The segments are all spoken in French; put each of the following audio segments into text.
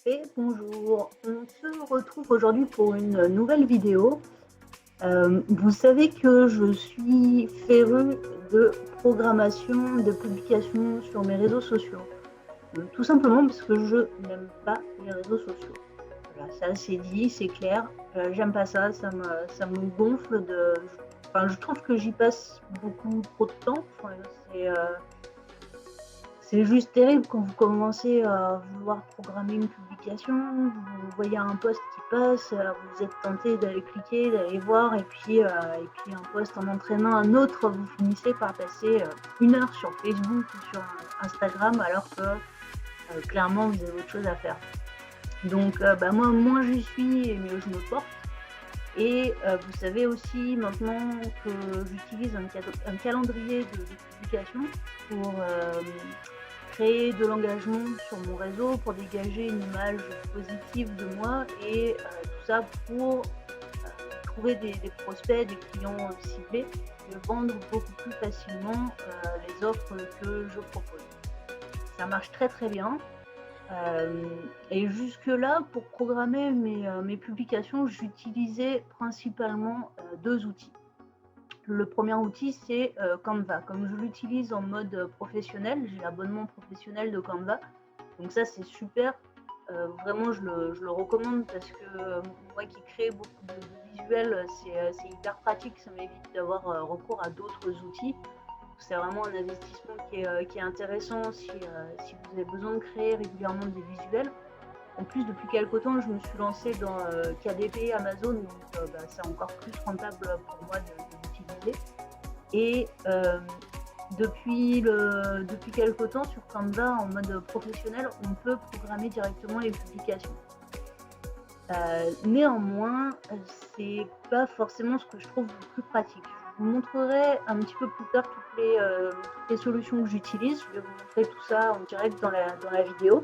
Et bonjour, on se retrouve aujourd'hui pour une nouvelle vidéo. Vous savez que je suis férue de programmation, de publication sur mes réseaux sociaux. Tout simplement parce que je n'aime pas les réseaux sociaux. Voilà, ça c'est dit, c'est clair. J'aime pas ça, ça me gonfle de. Enfin, je trouve que j'y passe beaucoup trop de temps. Enfin, c'est juste terrible quand vous commencez à vouloir programmer une publication, vous voyez un post qui passe, vous êtes tenté d'aller cliquer, d'aller voir, et puis un post en entraînant un autre, vous finissez par passer 1 heure sur Facebook ou sur Instagram, alors que clairement vous avez autre chose à faire. Donc moi, moins j'y suis, et mieux je me porte. Et vous savez aussi maintenant que j'utilise un calendrier de publication pour créer de l'engagement sur mon réseau, pour dégager une image positive de moi, et tout ça pour trouver des prospects, des clients ciblés, et vendre beaucoup plus facilement les offres que je propose. Ça marche très très bien. Et jusque-là, pour programmer mes publications, j'utilisais principalement 2 outils. Le premier outil, c'est Canva. Comme je l'utilise en mode professionnel, j'ai l'abonnement professionnel de Canva. Donc ça, c'est super. Vraiment, je le recommande parce que moi qui crée beaucoup de visuels, c'est hyper pratique. Ça m'évite d'avoir recours à d'autres outils. C'est vraiment un investissement qui est intéressant si vous avez besoin de créer régulièrement des visuels. En plus, depuis quelques temps, je me suis lancée dans KDP Amazon, donc c'est encore plus rentable pour moi de l'utiliser. Et depuis quelques temps, sur Canva, en mode professionnel, on peut programmer directement les publications. Néanmoins, c'est pas forcément ce que je trouve le plus pratique. Je vous montrerai un petit peu plus tard toutes les solutions que j'utilise. Je vais vous montrer tout ça en direct dans la vidéo.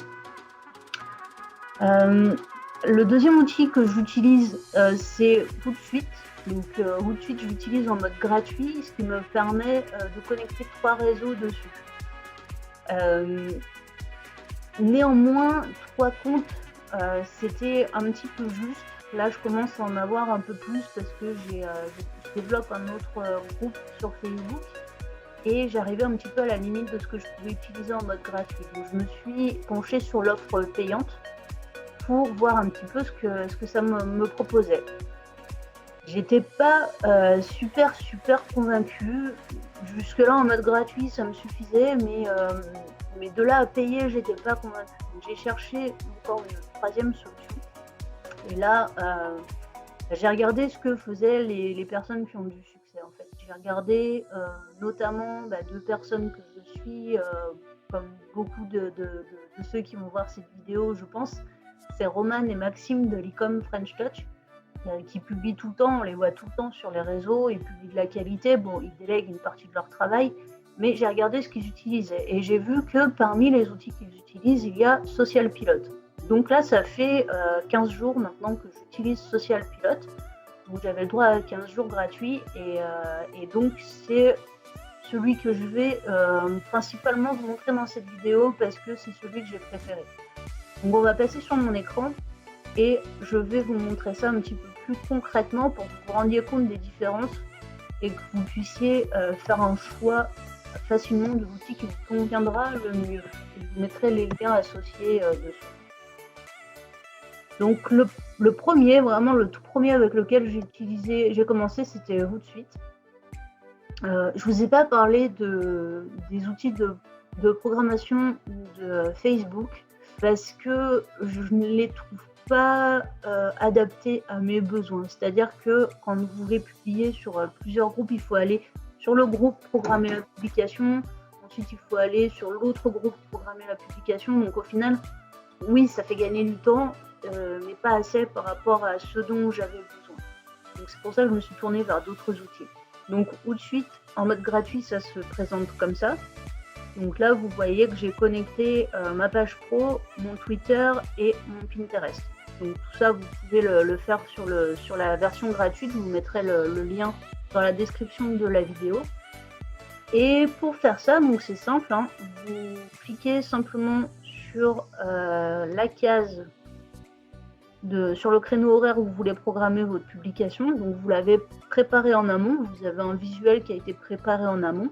Le deuxième outil que j'utilise, c'est Hootsuite. Donc Hootsuite, je l'utilise en mode gratuit, ce qui me permet de connecter 3 réseaux dessus. Néanmoins, 3 comptes, c'était un petit peu juste. Là, je commence à en avoir un peu plus parce que je développe un autre groupe sur Facebook, et j'arrivais un petit peu à la limite de ce que je pouvais utiliser en mode gratuit. Donc je me suis penchée sur l'offre payante pour voir un petit peu ce que ça me proposait. J'étais pas super convaincue. Jusque-là, en mode gratuit, ça me suffisait, mais de là à payer, j'étais pas convaincue. Donc, j'ai cherché encore une 3e solution. Et là, j'ai regardé ce que faisaient les personnes qui ont du succès, en fait. J'ai regardé notamment 2 personnes que je suis, comme beaucoup de ceux qui vont voir cette vidéo, je pense. C'est Roman et Maxime de l'e-com French Touch, qui publient tout le temps, on les voit tout le temps sur les réseaux, ils publient de la qualité, bon, ils délèguent une partie de leur travail, mais j'ai regardé ce qu'ils utilisaient, et j'ai vu que parmi les outils qu'ils utilisent, il y a Social Pilot. Donc là, ça fait 15 jours maintenant que j'utilise Social Pilot, donc j'avais le droit à 15 jours gratuits, et donc c'est celui que je vais principalement vous montrer dans cette vidéo, parce que c'est celui que j'ai préféré. Donc on va passer sur mon écran, et je vais vous montrer ça un petit peu plus concrètement pour que vous vous rendiez compte des différences et que vous puissiez faire un choix facilement de l'outil qui vous conviendra le mieux. Je vous mettrai les liens associés dessus. Donc le premier, vraiment le tout premier avec lequel j'ai commencé, c'était Hootsuite. Je vous ai pas parlé des outils de programmation de Facebook parce que je ne les trouve pas adaptés à mes besoins. C'est-à-dire que quand vous voulez publier sur plusieurs groupes, il faut aller sur le groupe programmer la publication, ensuite il faut aller sur l'autre groupe programmer la publication. Donc au final, oui, ça fait gagner du temps, mais pas assez par rapport à ce dont j'avais besoin. Donc c'est pour ça que je me suis tournée vers d'autres outils. Donc Hootsuite, en mode gratuit, ça se présente comme ça. Donc là, vous voyez que j'ai connecté ma page pro, mon Twitter et mon Pinterest. Donc tout ça, vous pouvez le faire sur la version gratuite. Je vous mettrai le lien dans la description de la vidéo. Et pour faire ça, donc c'est simple, hein, vous cliquez simplement sur la case sur le créneau horaire où vous voulez programmer votre publication. Donc vous l'avez préparé en amont, vous avez un visuel qui a été préparé en amont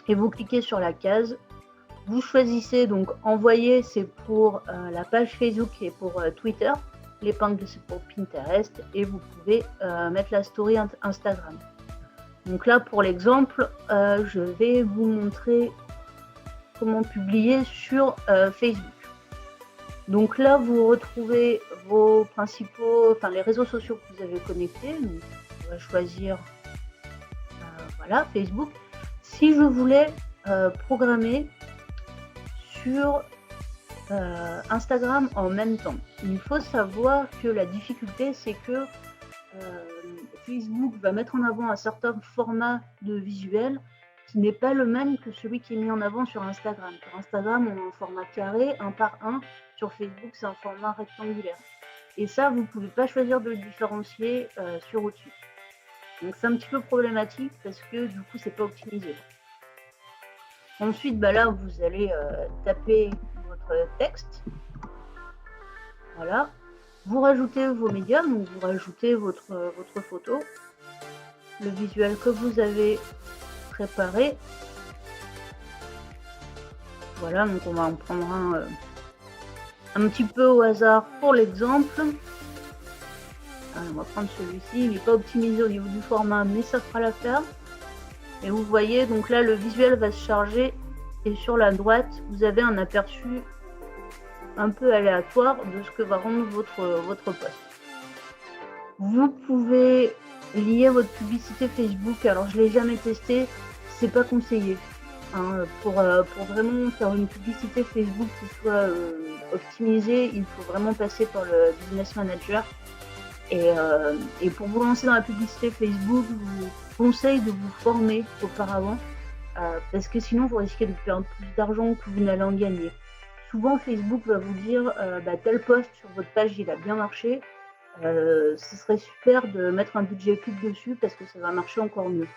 et vous cliquez sur la case. Vous choisissez donc envoyer, c'est pour la page Facebook et pour Twitter. L'épingle, c'est pour Pinterest et vous pouvez mettre la story Instagram. Donc là, pour l'exemple, je vais vous montrer comment publier sur Facebook. Donc là, vous retrouvez vos principaux, les réseaux sociaux que vous avez connectés. Donc, on va choisir voilà, Facebook. Si je voulais programmer sur Instagram en même temps, il faut savoir que la difficulté, c'est que Facebook va mettre en avant un certain format de visuel qui n'est pas le même que celui qui est mis en avant sur Instagram. Sur Instagram, on a un format carré, 1 par 1. Sur Facebook, c'est un format rectangulaire. Et ça, vous ne pouvez pas choisir de le différencier sur au-dessus. Donc c'est un petit peu problématique parce que du coup, c'est pas optimisé. Ensuite, là, vous allez taper votre texte. Voilà. Vous rajoutez vos médias, donc vous rajoutez votre photo, le visuel que vous avez préparé. Voilà, donc on va en prendre un petit peu au hasard pour l'exemple. On va prendre celui-ci, il n'est pas optimisé au niveau du format, mais ça fera l'affaire. Et vous voyez, donc là, le visuel va se charger et sur la droite, vous avez un aperçu un peu aléatoire de ce que va rendre votre post. Vous pouvez lier votre publicité Facebook. Alors, je ne l'ai jamais testé, c'est pas conseillé. Hein, pour vraiment faire une publicité Facebook qui soit optimisée, il faut vraiment passer par le Business Manager. Et pour vous lancer dans la publicité Facebook, je vous conseille de vous former auparavant parce que sinon vous risquez de perdre plus d'argent que vous n'allez en gagner. Souvent Facebook va vous dire tel post sur votre page il a bien marché, ce serait super de mettre un budget pub dessus parce que ça va marcher encore mieux.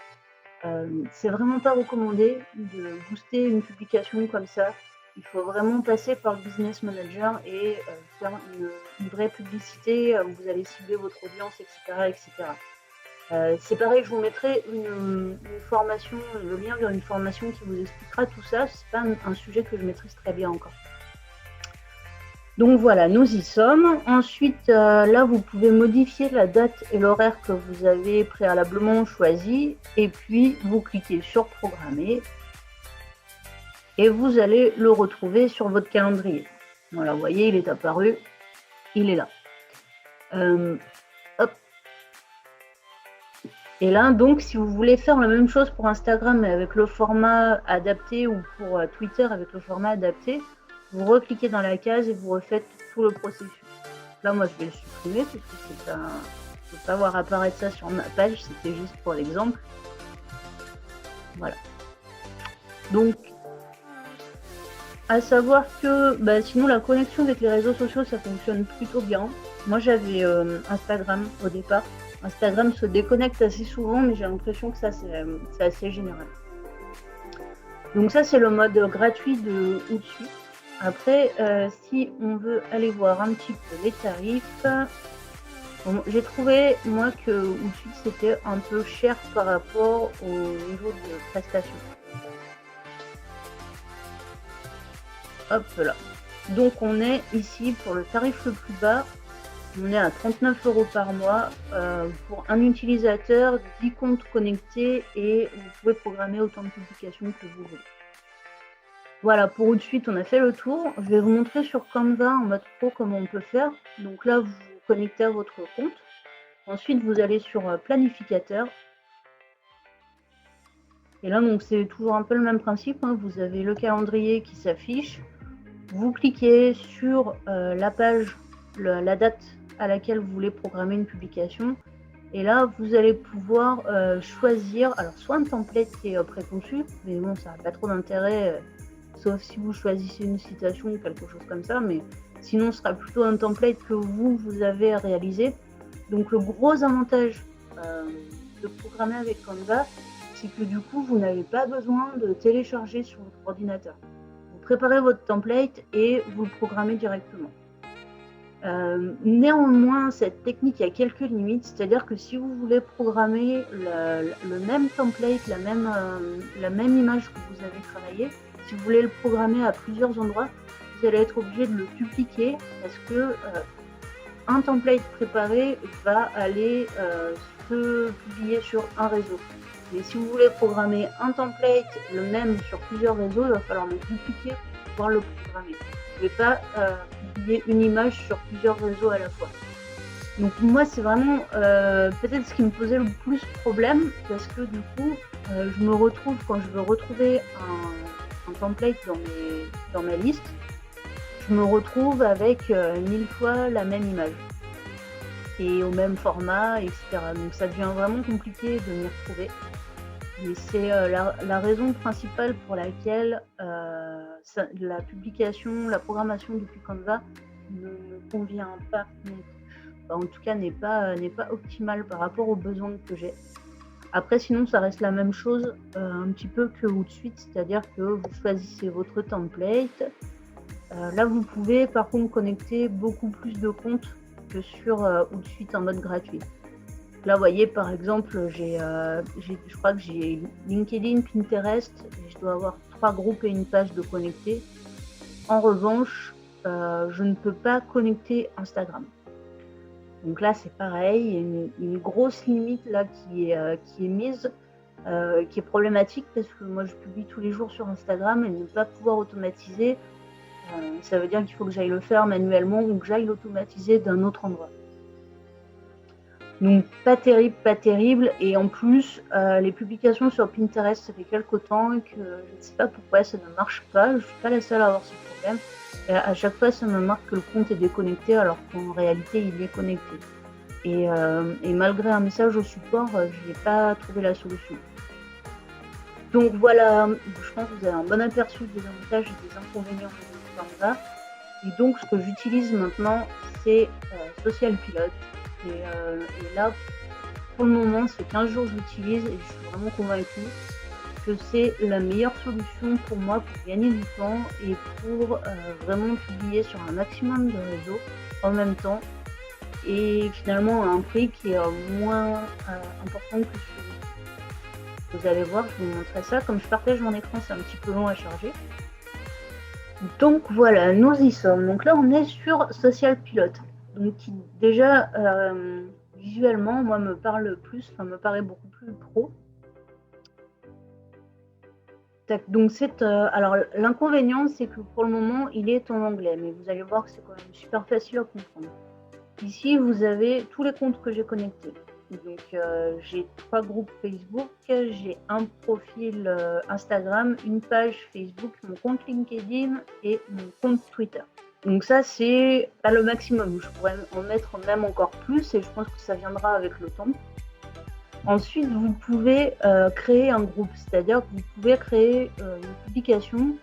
C'est vraiment pas recommandé de booster une publication comme ça. Il faut vraiment passer par le Business Manager et faire une vraie publicité où vous allez cibler votre audience, etc. C'est pareil, je vous mettrai une formation, le lien vers une formation qui vous expliquera tout ça. C'est pas un sujet que je maîtrise très bien encore. Donc voilà, nous y sommes. Ensuite, là, vous pouvez modifier la date et l'horaire que vous avez préalablement choisi. Et puis, vous cliquez sur Programmer. Et vous allez le retrouver sur votre calendrier. Voilà, vous voyez, il est apparu. Il est là. Hop. Et là, donc, si vous voulez faire la même chose pour Instagram mais avec le format adapté ou pour Twitter avec le format adapté, vous recliquez dans la case et vous refaites tout le processus. Là, moi, je vais le supprimer parce que c'est un... je ne peux pas voir apparaître ça sur ma page, c'était juste pour l'exemple. Voilà. Donc, à savoir que sinon, la connexion avec les réseaux sociaux, ça fonctionne plutôt bien. Moi, j'avais Instagram au départ. Instagram se déconnecte assez souvent, mais j'ai l'impression que ça, c'est assez général. Donc ça, c'est le mode gratuit de au-dessus. Après, si on veut aller voir un petit peu les tarifs, bon, j'ai trouvé, moi, que au-dessus, c'était un peu cher par rapport au niveau de prestation. Hop là. Donc, on est ici pour le tarif le plus bas. On est à 39 € par mois pour un utilisateur, 10 comptes connectés et vous pouvez programmer autant de publications que vous voulez. Voilà, pour tout de suite, on a fait le tour. Je vais vous montrer sur Canva en mode pro comment on peut faire. Donc là, vous vous connectez à votre compte. Ensuite, vous allez sur Planificateur. Et là, donc c'est toujours un peu le même principe. Hein. Vous avez le calendrier qui s'affiche. Vous cliquez sur la page, la date à laquelle vous voulez programmer une publication. Et là, vous allez pouvoir choisir, alors soit un template qui est préconçu, mais bon, ça n'a pas trop d'intérêt, sauf si vous choisissez une citation ou quelque chose comme ça, mais sinon, ce sera plutôt un template que vous avez à réaliser. Donc, le gros avantage de programmer avec Canva, c'est que du coup, vous n'avez pas besoin de télécharger sur votre ordinateur. Vous préparez votre template et vous le programmez directement. Néanmoins, cette technique a quelques limites, c'est-à-dire que si vous voulez programmer le même template, la même image que vous avez travaillée, si vous voulez le programmer à plusieurs endroits, vous allez être obligé de le dupliquer parce que un template préparé va aller se publier sur un réseau. Mais si vous voulez programmer un template, le même sur plusieurs réseaux, il va falloir le dupliquer pour pouvoir le programmer. Vous ne pouvez pas publier une image sur plusieurs réseaux à la fois. Donc moi, c'est vraiment peut-être ce qui me posait le plus problème, parce que du coup, je me retrouve, quand je veux retrouver un template dans ma liste, je me retrouve avec 1000 fois la même image et au même format, etc. Donc ça devient vraiment compliqué de m'y retrouver. Et c'est la raison principale pour laquelle la publication, la programmation depuis Canva ne me convient pas, en tout cas n'est pas optimale par rapport aux besoins que j'ai. Après, sinon, ça reste la même chose un petit peu que Hootsuite, c'est-à-dire que vous choisissez votre template. Là, vous pouvez par contre connecter beaucoup plus de comptes que sur Hootsuite en mode gratuit. Là, vous voyez, par exemple, je crois que j'ai LinkedIn, Pinterest, et je dois avoir 3 groupes et une page de connecter. En revanche, je ne peux pas connecter Instagram. Donc là, c'est pareil, il y a une grosse limite là qui est mise, qui est problématique parce que moi, je publie tous les jours sur Instagram et ne pas pouvoir automatiser, ça veut dire qu'il faut que j'aille le faire manuellement ou que j'aille l'automatiser d'un autre endroit. Donc pas terrible, et en plus les publications sur Pinterest, ça fait quelque temps que je ne sais pas pourquoi ça ne marche pas, je ne suis pas la seule à avoir ce problème, et à chaque fois ça me marque que le compte est déconnecté alors qu'en réalité il est connecté, et malgré un message au support, je n'ai pas trouvé la solution. Donc voilà, je pense que vous avez un bon aperçu des avantages et des inconvénients de Canva, et donc ce que j'utilise maintenant c'est Social Pilote. Et là, pour le moment, c'est 15 jours que j'utilise et je suis vraiment convaincue que c'est la meilleure solution pour moi pour gagner du temps et pour vraiment publier sur un maximum de réseaux en même temps, et finalement à un prix qui est moins important que celui-ci. Vous allez voir, je vous montrerai ça. Comme je partage mon écran, c'est un petit peu long à charger. Donc voilà, nous y sommes. Donc là, on est sur Social Pilote. Donc qui déjà visuellement moi me parle plus, enfin me paraît beaucoup plus pro. Donc alors l'inconvénient c'est que pour le moment il est en anglais, mais vous allez voir que c'est quand même super facile à comprendre. Ici vous avez tous les comptes que j'ai connectés. Donc j'ai 3 groupes Facebook, j'ai un profil Instagram, une page Facebook, mon compte LinkedIn et mon compte Twitter. Donc ça, c'est pas le maximum. Je pourrais en mettre même encore plus et je pense que ça viendra avec le temps. Ensuite, vous pouvez créer un groupe, c'est-à-dire que vous pouvez créer une publication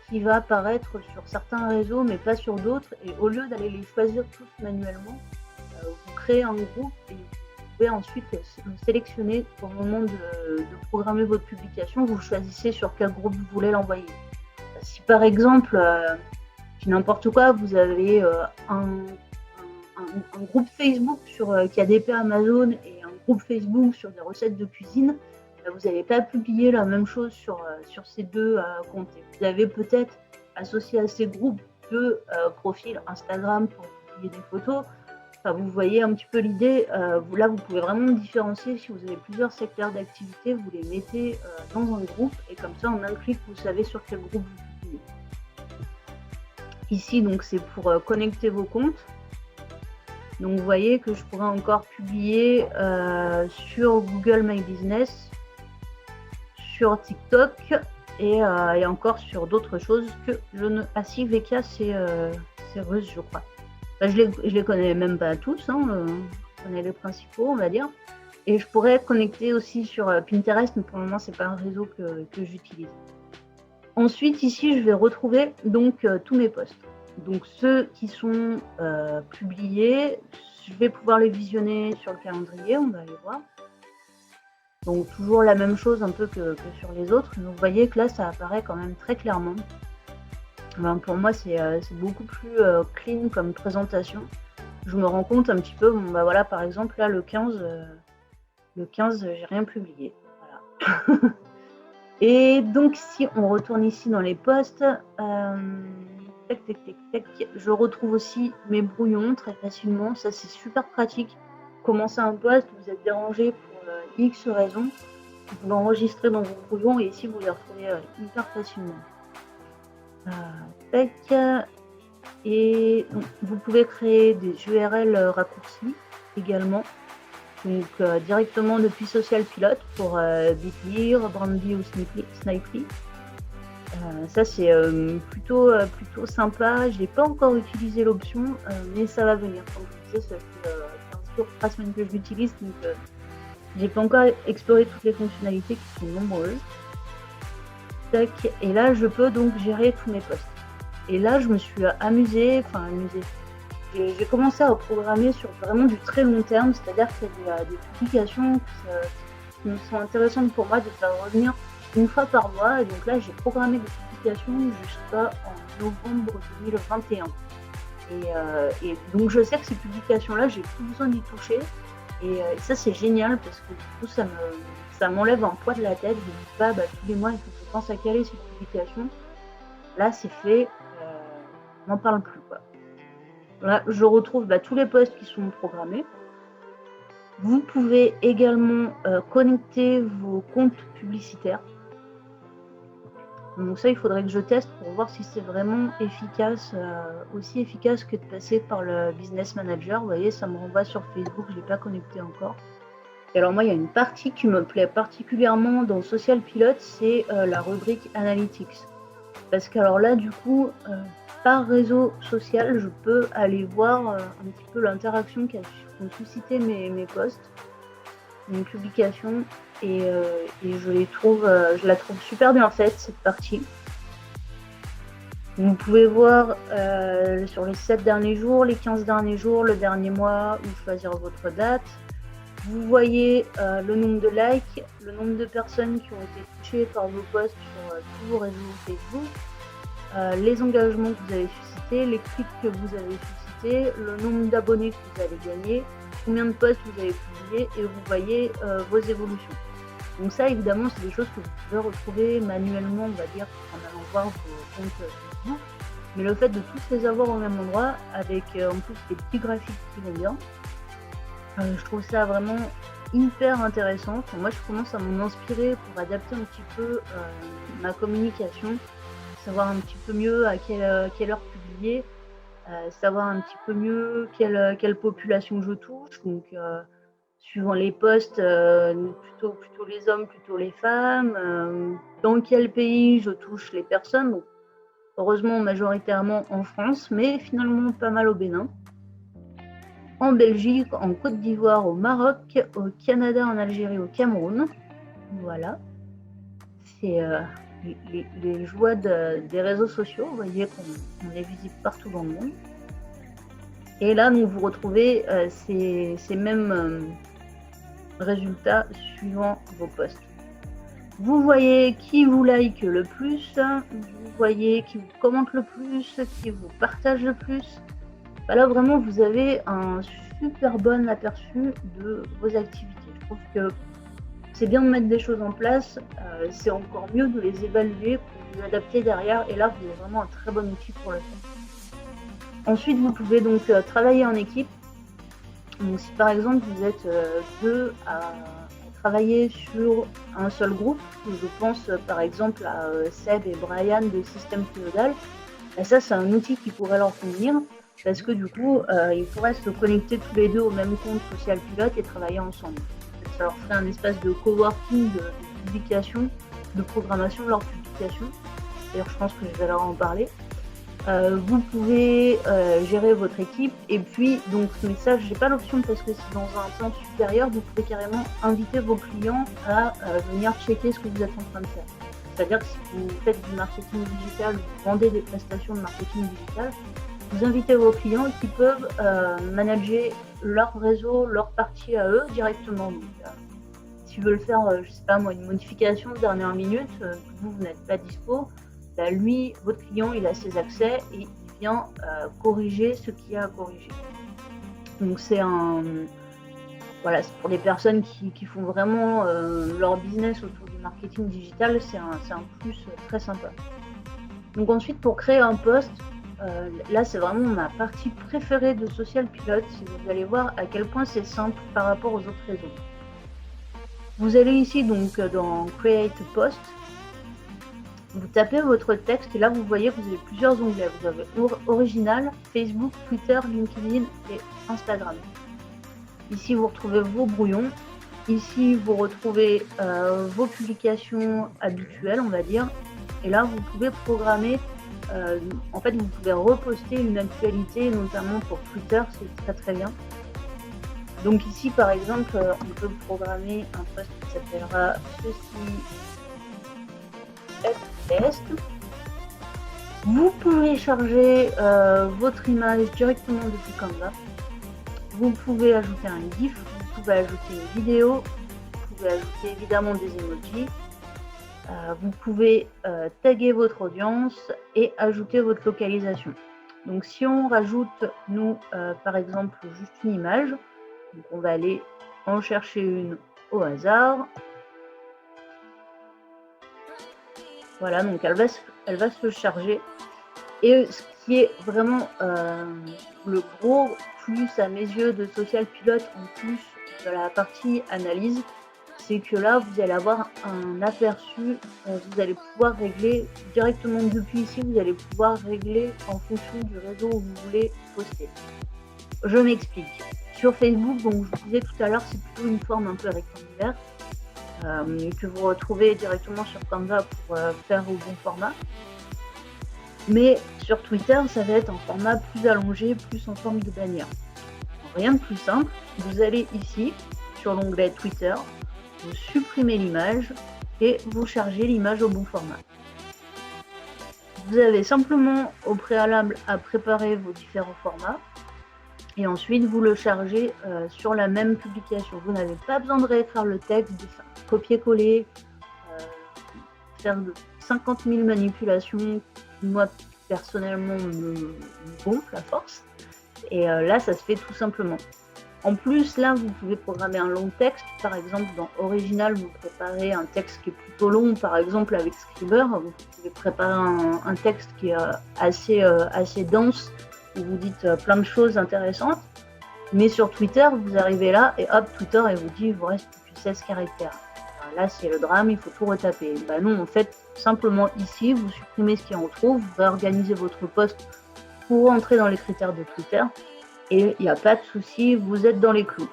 qui va apparaître sur certains réseaux mais pas sur d'autres. Et au lieu d'aller les choisir tous manuellement, vous créez un groupe et vous pouvez ensuite le sélectionner au moment de programmer votre publication. Vous choisissez sur quel groupe vous voulez l'envoyer. Si par exemple... n'importe quoi, vous avez un groupe Facebook sur KDP Amazon et un groupe Facebook sur des recettes de cuisine, vous n'allez pas publier la même chose sur ces deux comptes. Vous avez peut-être associé à ces groupes 2 profils Instagram pour publier des photos. Enfin, vous voyez un petit peu l'idée. Là, vous pouvez vraiment différencier. Si vous avez plusieurs secteurs d'activité, vous les mettez dans un groupe et comme ça, en un clic, vous savez sur quel groupe vous publiez. Ici, donc, c'est pour connecter vos comptes. Donc, vous voyez que je pourrais encore publier sur Google My Business, sur TikTok et encore sur d'autres choses que je ne... Ah si, VK, c'est russe, je crois. Enfin, je les connais même pas tous, hein, je connais les principaux, on va dire. Et je pourrais connecter aussi sur Pinterest, mais pour le moment, c'est pas un réseau que j'utilise. Ensuite, ici, je vais retrouver donc tous mes posts. Donc, ceux qui sont publiés, je vais pouvoir les visionner sur le calendrier, on va aller voir. Donc, toujours la même chose un peu que sur les autres. Donc, vous voyez que là, ça apparaît quand même très clairement. Ben, pour moi, c'est beaucoup plus clean comme présentation. je me rends compte un petit peu, bon, bah voilà, par exemple, là, le 15, j'ai rien publié. Voilà. Et donc, si on retourne ici dans les posts, tac, tac, tac, tac, je retrouve aussi mes brouillons très facilement. Ça, c'est super pratique. Commencez un post, vous êtes dérangé pour X raisons, vous l'enregistrez dans vos brouillons et ici, vous les retrouvez hyper facilement. Tac. Et donc, vous pouvez créer des URL raccourcis également. Donc directement depuis Social Pilot pour Bitly, Brandly ou Snipely. Ça c'est plutôt sympa. Je n'ai pas encore utilisé l'option, mais ça va venir. Comme je vous disais, ça fait 15 jours, 3 semaines que je l'utilise, donc j'ai pas encore exploré toutes les fonctionnalités qui sont nombreuses. Tac. Et là, je peux donc gérer tous mes posts. Et là, je me suis amusée. J'ai commencé à programmer sur vraiment du très long terme, c'est-à-dire qu'il y a des publications qui sont intéressantes pour moi de faire revenir une fois par mois. Et donc là, j'ai programmé des publications jusqu'en novembre 2021. Et donc je sais que ces publications-là, j'ai plus besoin d'y toucher. Et ça, c'est génial parce que du coup, ça m'enlève un poids de la tête. Je me dis pas, tous les mois, il faut que je pense à caler ces publications. Là, c'est fait. On n'en parle plus, quoi. Là, je retrouve tous les posts qui sont programmés. Vous pouvez également connecter vos comptes publicitaires. Donc ça, il faudrait que je teste pour voir si c'est vraiment efficace, aussi efficace que de passer par le Business Manager. Vous voyez, ça me renvoie sur Facebook, je ne l'ai pas connecté encore. Et alors moi, il y a une partie qui me plaît particulièrement dans Social Pilot, c'est la rubrique Analytics. Parce qu'alors là, du coup, par réseau social, je peux aller voir un petit peu l'interaction qu'ont suscité mes posts, mes publications, et je la trouve super bien faite, cette partie. Vous pouvez voir sur les 7 derniers jours, les 15 derniers jours, le dernier mois, ou choisir votre date. Vous voyez le nombre de likes, le nombre de personnes qui ont été touchées par vos posts sur tous vos réseaux Facebook, les engagements que vous avez suscités, les clics que vous avez suscités, le nombre d'abonnés que vous avez gagné, combien de posts vous avez publiés, et vous voyez vos évolutions. Donc ça, évidemment, c'est des choses que vous pouvez retrouver manuellement, on va dire, en allant voir vos comptes Facebook. Mais le fait de tous les avoir au même endroit, avec en plus des petits graphiques qui vont bien, je trouve ça vraiment hyper intéressant. Enfin, moi, je commence à m'en inspirer pour adapter un petit peu ma communication, savoir un petit peu mieux à quelle heure publier, savoir un petit peu mieux quelle population je touche. Donc, suivant les postes, plutôt les hommes, plutôt les femmes, dans quel pays je touche les personnes. Donc, heureusement, majoritairement en France, mais finalement pas mal au Bénin, en Belgique, en Côte d'Ivoire, au Maroc, au Canada, en Algérie, au Cameroun. Voilà. C'est les joies des réseaux sociaux. Vous voyez qu'on est visible partout dans le monde. Et là, donc, vous retrouvez ces mêmes résultats suivant vos posts. Vous voyez qui vous like le plus, vous voyez qui vous commente le plus, qui vous partage le plus. Là, vraiment, vous avez un super bon aperçu de vos activités. Je trouve que c'est bien de mettre des choses en place, c'est encore mieux de les évaluer pour les adapter derrière. Et là, vous avez vraiment un très bon outil pour le faire. Ensuite, vous pouvez donc travailler en équipe. Donc, si par exemple, vous êtes deux à travailler sur un seul groupe, je pense par exemple à Seb et Brian de Système Féodal, ça, c'est un outil qui pourrait leur convenir. Parce que du coup, ils pourraient se connecter tous les deux au même compte Social Pilot et travailler ensemble. Ça leur ferait un espace de coworking, de publication, de programmation de leur publication. D'ailleurs, je pense que je vais leur en parler. Vous pouvez gérer votre équipe, et puis, donc, mais ça, j'ai pas l'option parce que c'est dans un plan supérieur, vous pouvez carrément inviter vos clients à venir checker ce que vous êtes en train de faire. C'est-à-dire que si vous faites du marketing digital, vous vendez des prestations de marketing digital, vous invitez vos clients qui peuvent manager leur réseau, leur partie à eux directement. Donc, s'ils veulent faire, je sais pas moi, une modification de dernière minute, vous n'êtes pas dispo, lui, votre client, il a ses accès et il vient corriger ce qu'il y a à corriger. Donc voilà, c'est pour des personnes qui font vraiment leur business autour du marketing digital, c'est un plus très sympa. Donc ensuite, pour créer un post, là c'est vraiment ma partie préférée de Social Pilote. Vous allez voir à quel point c'est simple par rapport aux autres réseaux. Vous allez ici donc dans Create a Post, vous tapez votre texte et là vous voyez que vous avez plusieurs onglets. Vous avez Original, Facebook, Twitter, LinkedIn et Instagram. Ici vous retrouvez vos brouillons. Ici vous retrouvez vos publications habituelles, on va dire. Et là vous pouvez programmer, en fait vous pouvez reposter une actualité, notamment pour Twitter, c'est très très bien. Donc ici par exemple on peut programmer un post qui s'appellera ceci test. Vous pouvez charger votre image directement depuis Canva. Vous pouvez ajouter un GIF, vous pouvez ajouter une vidéo, vous pouvez ajouter évidemment des emojis. Vous pouvez taguer votre audience et ajouter votre localisation. Donc si on rajoute, nous, par exemple, juste une image, donc on va aller en chercher une au hasard. Voilà, donc elle va se charger. Et ce qui est vraiment le gros plus à mes yeux de Social Pilote, en plus de la partie analyse, c'est que là, vous allez avoir un aperçu, vous allez pouvoir régler directement depuis ici, vous allez pouvoir régler en fonction du réseau où vous voulez poster. Je m'explique. Sur Facebook, donc je vous disais tout à l'heure, c'est plutôt une forme un peu rectangulaire que vous retrouvez directement sur Canva pour faire au bon format. Mais sur Twitter, ça va être en format plus allongé, plus en forme de bannière. Rien de plus simple, vous allez ici, sur l'onglet Twitter, vous supprimez l'image et vous chargez l'image au bon format. Vous avez simplement au préalable à préparer vos différents formats et ensuite vous le chargez sur la même publication. Vous n'avez pas besoin de réécrire le texte, de faire copier-coller, faire de 50 000 manipulations. Moi, personnellement, me gonfle à force. Et là, ça se fait tout simplement. En plus, là, vous pouvez programmer un long texte. Par exemple, dans Original, vous préparez un texte qui est plutôt long. Par exemple, avec Scriber, vous pouvez préparer un texte qui est assez dense, où vous dites plein de choses intéressantes. Mais sur Twitter, vous arrivez là, et hop, Twitter, il vous dit, il vous reste plus que 16 caractères. Là, c'est le drame, il faut tout retaper. Bah non, en fait, simplement ici, vous supprimez ce qui est en trop, vous réorganisez votre post pour rentrer dans les critères de Twitter, et il n'y a pas de souci, vous êtes dans les clous.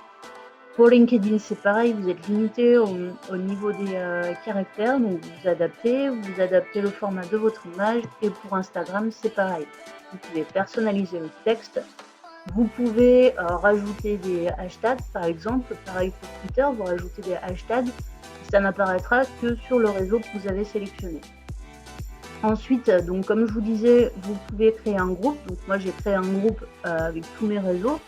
Pour LinkedIn, c'est pareil, vous êtes limité au niveau des caractères, donc vous adaptez le format de votre image, et pour Instagram, c'est pareil. Vous pouvez personnaliser le texte, vous pouvez rajouter des hashtags, par exemple, pareil pour Twitter, vous rajoutez des hashtags, ça n'apparaîtra que sur le réseau que vous avez sélectionné. Ensuite, donc comme je vous disais, vous pouvez créer un groupe. Donc moi j'ai créé un groupe avec tous mes réseaux.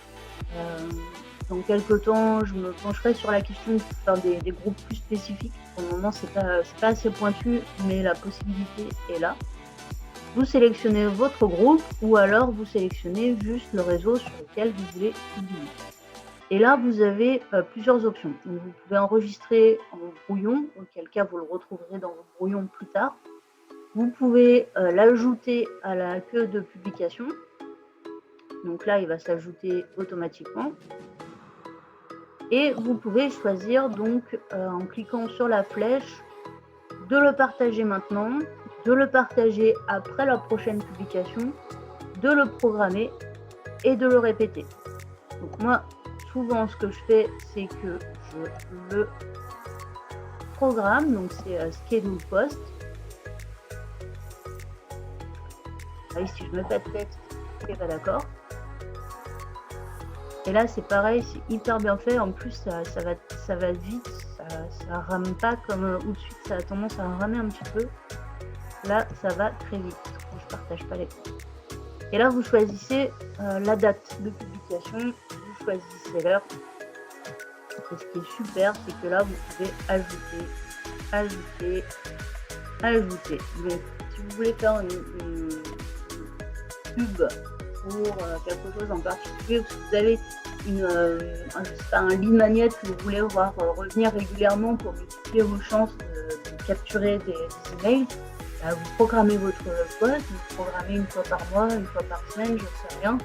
Dans quelques temps, je me pencherai sur la question de faire des groupes plus spécifiques. Pour le moment, c'est pas assez pointu, mais la possibilité est là. Vous sélectionnez votre groupe ou alors vous sélectionnez juste le réseau sur lequel vous voulez publier. Et là, vous avez plusieurs options. Donc, vous pouvez enregistrer en brouillon, auquel cas vous le retrouverez dans votre brouillon plus tard. Vous pouvez l'ajouter à la queue de publication. Donc là, il va s'ajouter automatiquement. Et vous pouvez choisir donc en cliquant sur la flèche de le partager maintenant, de le partager après la prochaine publication, de le programmer et de le répéter. Donc moi, souvent ce que je fais, c'est que je le programme, donc c'est schedule post. Ah oui, si je mets pas de texte, c'est pas d'accord. Et là c'est pareil, c'est hyper bien fait, en plus ça va vite, ça rame pas comme ou de suite ça a tendance à ramer un petit peu. Là ça va très vite, quand je partage pas l'écran. Et là vous choisissez la date de publication, vous choisissez l'heure. Et ce qui est super, c'est que là vous pouvez ajouter. Donc si vous voulez faire une pub pour quelque chose en particulier, vous avez je sais pas, un lead magnet que vous voulez voir revenir régulièrement pour multiplier vos chances de capturer des emails, vous programmez votre post, vous programmez une fois par mois, une fois par semaine, je ne sais rien,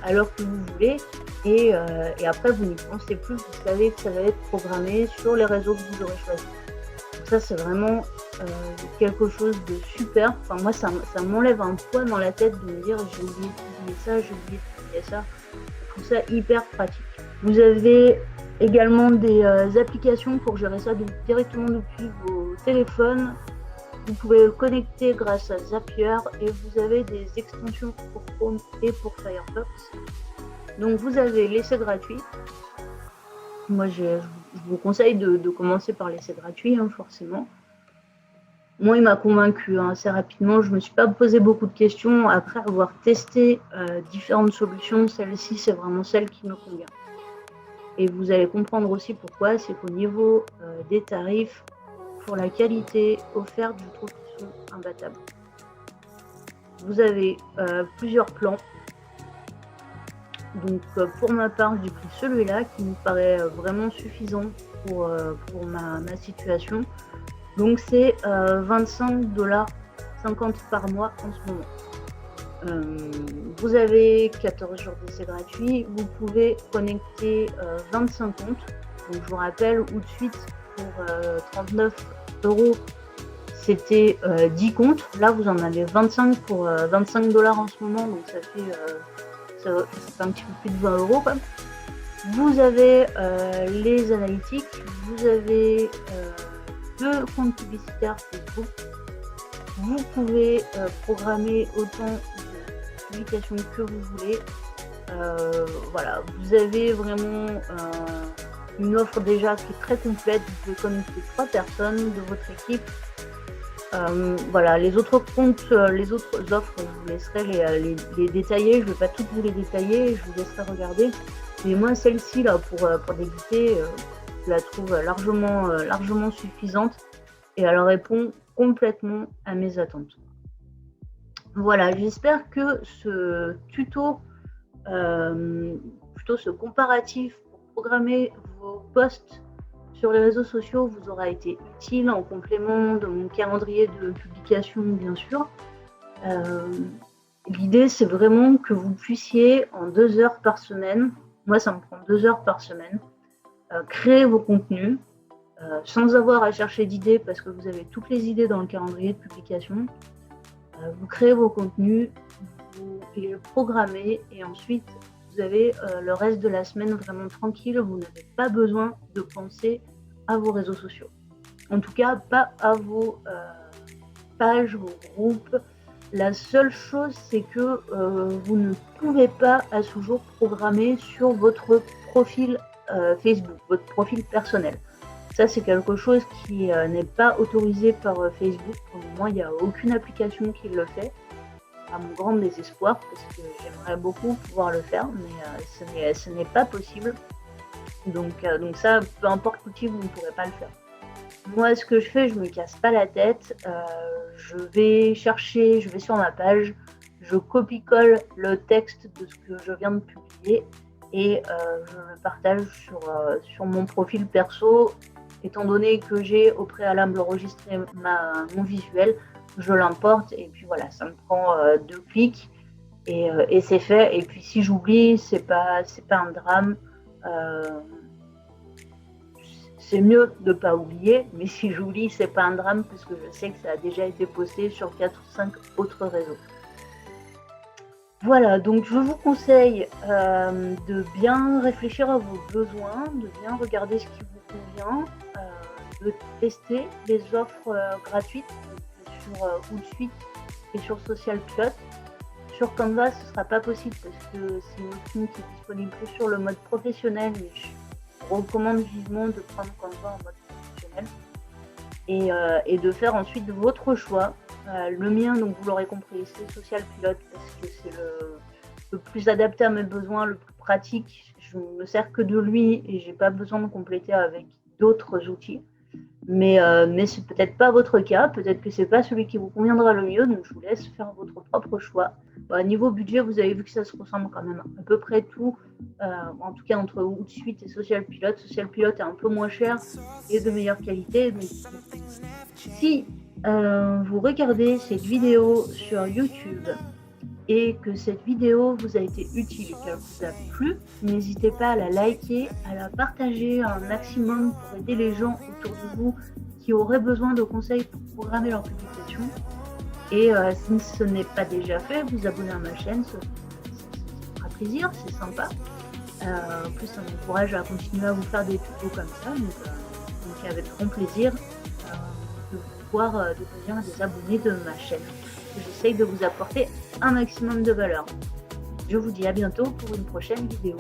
à l'heure que vous voulez, et après vous n'y pensez plus, vous savez que ça va être programmé sur les réseaux que vous aurez choisis. Donc ça c'est vraiment quelque chose de super. Enfin moi ça m'enlève un poids dans la tête de me dire j'ai oublié de publier ça, j'ai oublié de publier ça. Je trouve ça hyper pratique. Vous avez également des applications pour gérer ça directement depuis vos téléphones. Vous pouvez le connecter grâce à Zapier et vous avez des extensions pour Chrome et pour Firefox. Donc vous avez l'essai gratuit. Moi je vous conseille de commencer par l'essai gratuit, forcément. Moi il m'a convaincu assez rapidement, je ne me suis pas posé beaucoup de questions. Après avoir testé différentes solutions, celle-ci c'est vraiment celle qui me convient. Et vous allez comprendre aussi pourquoi, c'est qu'au niveau des tarifs, pour la qualité offerte, je trouve qu'ils sont imbattables. Vous avez plusieurs plans. Donc pour ma part, j'ai pris celui-là qui me paraît vraiment suffisant pour ma situation. Donc c'est 25,50$ par mois en ce moment. Vous avez 14 jours d'essai gratuit. Vous pouvez connecter 25 comptes. Donc je vous rappelle, tout de suite, pour 39€, c'était 10 comptes. Là, vous en avez 25 pour 25$ en ce moment. Donc ça fait un petit peu plus de 20€. Quoi. Vous avez les analytiques. Vous avez 2 comptes publicitaires Facebook. Vous pouvez programmer autant de publications que vous voulez. Voilà, vous avez vraiment une offre déjà qui est très complète. Vous pouvez connecter 3 personnes de votre équipe. Voilà, les autres comptes, les autres offres, je vous laisserai les détailler. Je ne vais pas toutes vous les détailler, je vous laisserai regarder. Mais moi, celle-ci, là, pour débuter, je la trouve largement suffisante et elle répond complètement à mes attentes. Voilà, j'espère que ce tuto, plutôt ce comparatif pour programmer vos posts sur les réseaux sociaux vous aura été utile en complément de mon calendrier de publication, bien sûr. L'idée, c'est vraiment que vous puissiez, en 2 heures par semaine, moi ça me prend 2 heures par semaine, créer vos contenus sans avoir à chercher d'idées parce que vous avez toutes les idées dans le calendrier de publication. Vous créez vos contenus, vous les programmez et ensuite vous avez le reste de la semaine vraiment tranquille. Vous n'avez pas besoin de penser à vos réseaux sociaux. En tout cas, pas à vos pages, vos groupes. La seule chose, c'est que vous ne pouvez pas à ce jour programmer sur votre profil Facebook, votre profil personnel. Ça, c'est quelque chose qui n'est pas autorisé par Facebook. Pour le moment, il n'y a aucune application qui le fait, à mon grand désespoir, parce que j'aimerais beaucoup pouvoir le faire, mais ce n'est pas possible. Donc ça, peu importe l'outil, vous ne pourrez pas le faire. Moi, ce que je fais, je ne me casse pas la tête. Je vais chercher, je vais sur ma page, je copie-colle le texte de ce que je viens de publier et je le partage sur mon profil perso. Étant donné que j'ai au préalable enregistré mon visuel, je l'importe et puis voilà, ça me prend 2 clics et c'est fait. Et puis si j'oublie, c'est pas un drame. C'est mieux de ne pas oublier, mais si j'oublie, c'est pas un drame parce que je sais que ça a déjà été posté sur 4 ou 5 autres réseaux. Voilà, donc je vous conseille de bien réfléchir à vos besoins, de bien regarder ce qui vous convient, de tester les offres gratuites sur Hootsuite et sur Social Pilot. Sur Canva, ce ne sera pas possible parce que c'est une option qui est disponible que sur le mode professionnel, mais je recommande vivement de prendre Canva en mode professionnel et de faire ensuite votre choix. Le mien, donc vous l'aurez compris, c'est Social Pilot parce que c'est le plus adapté à mes besoins, le plus pratique. Je ne me sers que de lui et je n'ai pas besoin de compléter avec d'autres outils. Mais c'est peut-être pas votre cas, peut-être que c'est pas celui qui vous conviendra le mieux, donc je vous laisse faire votre propre choix. Niveau budget, vous avez vu que ça se ressemble quand même à peu près tout, en tout cas entre Hootsuite et Social Pilot. Social Pilot est un peu moins cher et de meilleure qualité, donc si vous regardez cette vidéo sur YouTube et que cette vidéo vous a été utile et qu'elle vous a plu, n'hésitez pas à la liker, à la partager un maximum pour aider les gens autour de vous qui auraient besoin de conseils pour programmer leur publication. Et si ce n'est pas déjà fait, vous abonner à ma chaîne, ça fera plaisir, c'est sympa. En plus, ça m'encourage à continuer à vous faire des tutos comme ça, donc avec grand plaisir de pouvoir devenir des abonnés de ma chaîne. J'essaye de vous apporter un maximum de valeur. Je vous dis à bientôt pour une prochaine vidéo.